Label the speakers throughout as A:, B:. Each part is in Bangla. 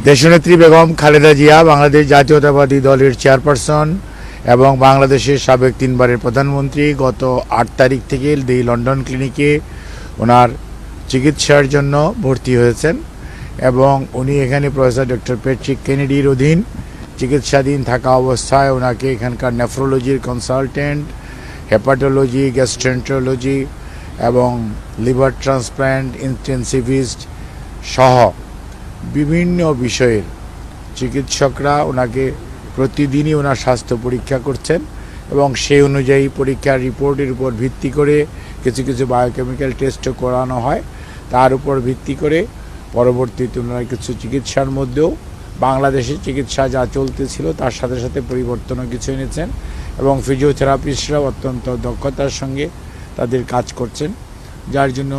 A: দেশনেত্রী বেগম খালেদা জিয়া বাংলাদেশ জাতীয়তাবাদী দলের চেয়ারপারসন এবং বাংলাদেশের সাবেক 3বারের প্রধানমন্ত্রী গত 8 তারিখ থেকে দি লন্ডন ক্লিনিকে ওনার চিকিৎসার জন্য ভর্তি হয়েছেন এবং উনি এখানে প্রফেসর ডক্টর প্যাট্রিক কেনেডির অধীন চিকিৎসাধীন থাকা অবস্থায় ওনাকে এখানকার নেফ্রোলজির কনসালটেন্ট, হেপাটোলজি, গ্যাস্ট্রেন্টোলজি এবং লিভার ট্রান্সপ্ল্যান্ট ইন্টেন্সিভিস্ট সহ বিভিন্ন বিষয়ের চিকিৎসকরা ওনাকে প্রতিদিনই ওনার স্বাস্থ্য পরীক্ষা করছেন এবং সেই অনুযায়ী পরীক্ষার রিপোর্টের উপর ভিত্তি করে কিছু কিছু বায়োকেমিক্যাল টেস্টও করানো হয়। তার উপর ভিত্তি করে পরবর্তীতে ওনারা কিছু চিকিৎসার মধ্যেও বাংলাদেশের চিকিৎসা যা চলতেছিল তার সাথে সাথে পরিবর্তনও কিছু এনেছেন এবং ফিজিওথেরাপিস্টরাও অত্যন্ত দক্ষতার সঙ্গে তাদের কাজ করছেন, যার জন্য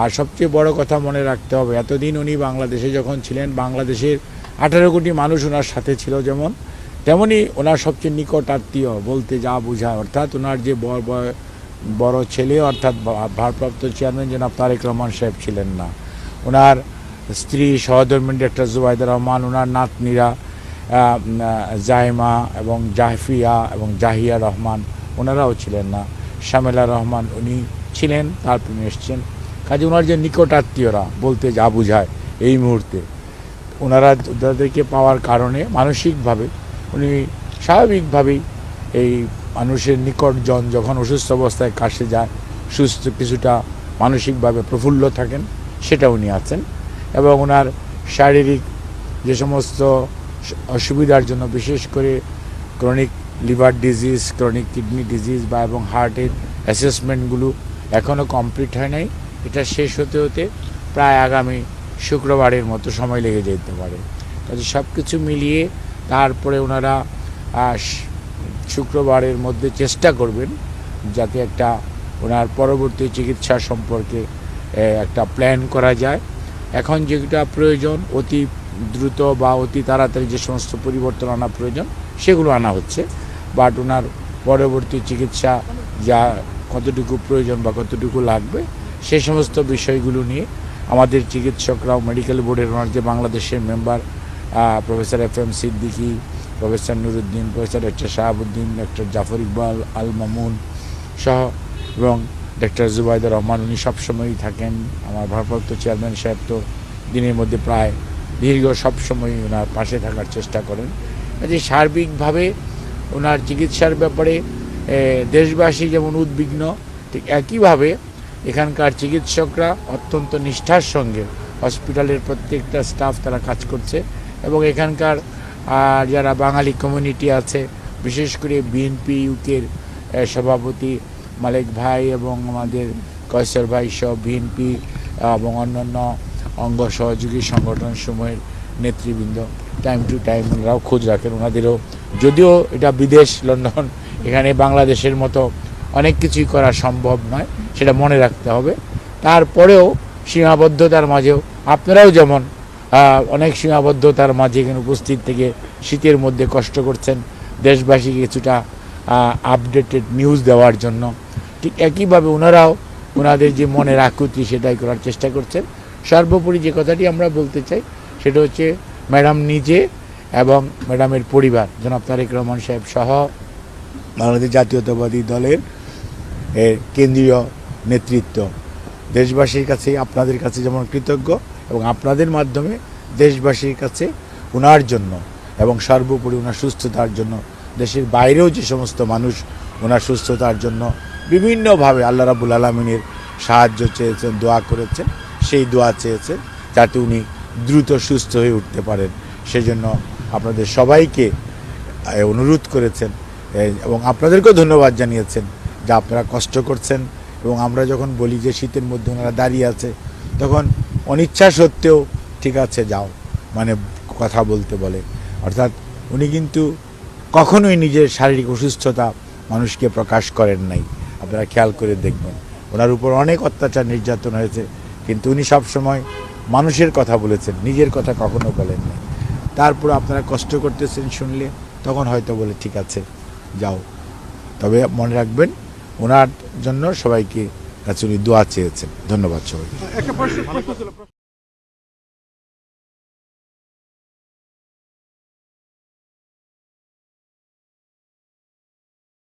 A: আর সবচেয়ে বড় কথা মনে রাখতে হবে, এতদিন উনি বাংলাদেশে যখন ছিলেন বাংলাদেশের 18 কোটি মানুষ ওনার সাথে ছিল, যেমন তেমনই ওনার সবচেয়ে নিকট আত্মীয় বলতে যা বোঝায়, অর্থাৎ ওনার যে বড় ছেলে অর্থাৎ ভারপ্রাপ্ত চেয়ারম্যান জনাব তারেক রহমান সাহেব ছিলেন না, ওনার স্ত্রী সহধর্মিণী ডক্টর জুবাইদা রহমান, ওনার নাতনিরা জাইমা এবং জাহফিয়া এবং জাহিয়া রহমান ওনারাও ছিলেন না, শামেলা রহমান উনি ছিলেন, তারপর এসছেন। কাজে ওনার যে নিকট আত্মীয়রা বলতে যা বোঝায় এই মুহূর্তে ওনাদেরকে পাওয়ার কারণে মানসিকভাবে উনি স্বাভাবিকভাবেই এই মানুষের নিকটজন যখন অসুস্থ অবস্থায় কাছে যায় সুস্থ কিছুটা মানসিকভাবে প্রফুল্ল থাকেন, সেটা উনি আছেন এবং ওনার শারীরিক যে সমস্ত অসুবিধার জন্য বিশেষ করে chronic liver disease, chronic kidney disease বা এবং হার্টের অ্যাসেসমেন্টগুলো এখনও কমপ্লিট হয় নাই, এটা শেষ হতে হতে প্রায় আগামী শুক্রবারের মতো সময় লেগে যেতে পারে। কাজে সব কিছু মিলিয়ে তারপরে ওনারা শুক্রবারের মধ্যে চেষ্টা করবেন যাতে একটা ওনার পরবর্তী চিকিৎসা সম্পর্কে একটা প্ল্যান করা যায়। এখন যেটা প্রয়োজন অতি দ্রুত বা অতি তাড়াতাড়ি যে সমস্ত পরিবর্তন আনা প্রয়োজন সেগুলো আনা হচ্ছে, বাট ওনার পরবর্তী চিকিৎসা যা কতটুকু প্রয়োজন বা কতটুকু লাগবে সেই সমস্ত বিষয়গুলো নিয়ে আমাদের চিকিৎসকরাও মেডিকেল বোর্ডের ওনার যে বাংলাদেশের member professor FM Siddiqui, professor Nuruddin, professor doctor Shahabuddin, doctor Zafar Iqbal Al Mamun সহ এবং ডক্টর জুবাইদা রহমান উনি সবসময়ই থাকেন। আমার ভারপ্রাপ্ত চেয়ারম্যান সাহেব তো দিনের মধ্যে প্রায় দীর্ঘ সবসময়ই ওনার পাশে থাকার চেষ্টা করেন। কাজে সার্বিকভাবে ওনার চিকিৎসার ব্যাপারে দেশবাসী যেমন উদ্বিগ্ন, ঠিক একইভাবে এখানকার চিকিৎসকরা অত্যন্ত নিষ্ঠার সঙ্গে হসপিটালের প্রত্যেকটা স্টাফ তারা কাজ করছে এবং এখানকার যারা বাঙালি কমিউনিটি আছে, বিশেষ করে বিএনপি ইউকের সভাপতি মালেক ভাই এবং আমাদের কয়সর ভাই সহ বিএনপি এবং অন্যান্য অঙ্গ সহযোগী সংগঠন সমূহের নেতৃবৃন্দ টাইম টু টাইম ওনারাও খোঁজ রাখেন। ওনাদেরও যদিও এটা বিদেশ লন্ডন, এখানে বাংলাদেশের মতো অনেক কিছুই করা সম্ভব নয়, সেটা মনে রাখতে হবে। তারপরেও সীমাবদ্ধতার মাঝেও আপনারাও যেমন অনেক সীমাবদ্ধতার মাঝে এখানে উপস্থিত থেকে শীতের মধ্যে কষ্ট করছেন দেশবাসীকে কিছুটা আপডেটেড নিউজ দেওয়ার জন্য, ঠিক একইভাবে ওনারাও ওনাদের যে মনের আকুতি সেটাই করার চেষ্টা করছেন। সর্বোপরি যে কথাটি আমরা বলতে চাই সেটা হচ্ছে ম্যাডাম নিজে এবং ম্যাডামের পরিবার জনাব তারেক রহমান সাহেব সহ বাংলাদেশ জাতীয়তাবাদী দলের কেন্দ্রীয় নেতৃত্ব দেশবাসীর কাছে আপনাদের কাছে যেমন কৃতজ্ঞ এবং আপনাদের মাধ্যমে দেশবাসীর কাছে ওনার জন্য এবং সর্বোপরি ওনার সুস্থতার জন্য দেশের বাইরেও যে সমস্ত মানুষ ওনার সুস্থতার জন্য বিভিন্নভাবে আল্লাহ রাব্বুল আলামিনের সাহায্য চেয়েছেন, দোয়া করেছেন, সেই দোয়া চেয়েছেন যাতে উনি দ্রুত সুস্থ হয়ে উঠতে পারেন, সেজন্য আপনাদের সবাইকে অনুরোধ করেছেন এবং আপনাদেরকেও ধন্যবাদ জানিয়েছেন যে আপনারা কষ্ট করছেন। এবং আমরা যখন বলি যে শীতের মধ্যে ওনারা দাঁড়িয়ে আছে তখন অনিচ্ছা সত্ত্বেও ঠিক আছে যাও মানে কথা বলতে বলে, অর্থাৎ উনি কিন্তু কখনোই নিজের শারীরিক অসুস্থতা মানুষকে প্রকাশ করেন নাই। আপনারা খেয়াল করে দেখবেন ওনার উপর অনেক অত্যাচার নির্যাতন হয়েছে, কিন্তু উনি সবসময় মানুষের কথা বলেছেন, নিজের কথা কখনো বলেন নাই। তারপর আপনারা কষ্ট করতেছেন শুনলে তখন হয়তো বলে ঠিক আছে যাও, তবে মনে রাখবেন ওনার জন্য সবাইকে কাছে উনি দোয়া চেয়েছেন। ধন্যবাদ সবাইকে।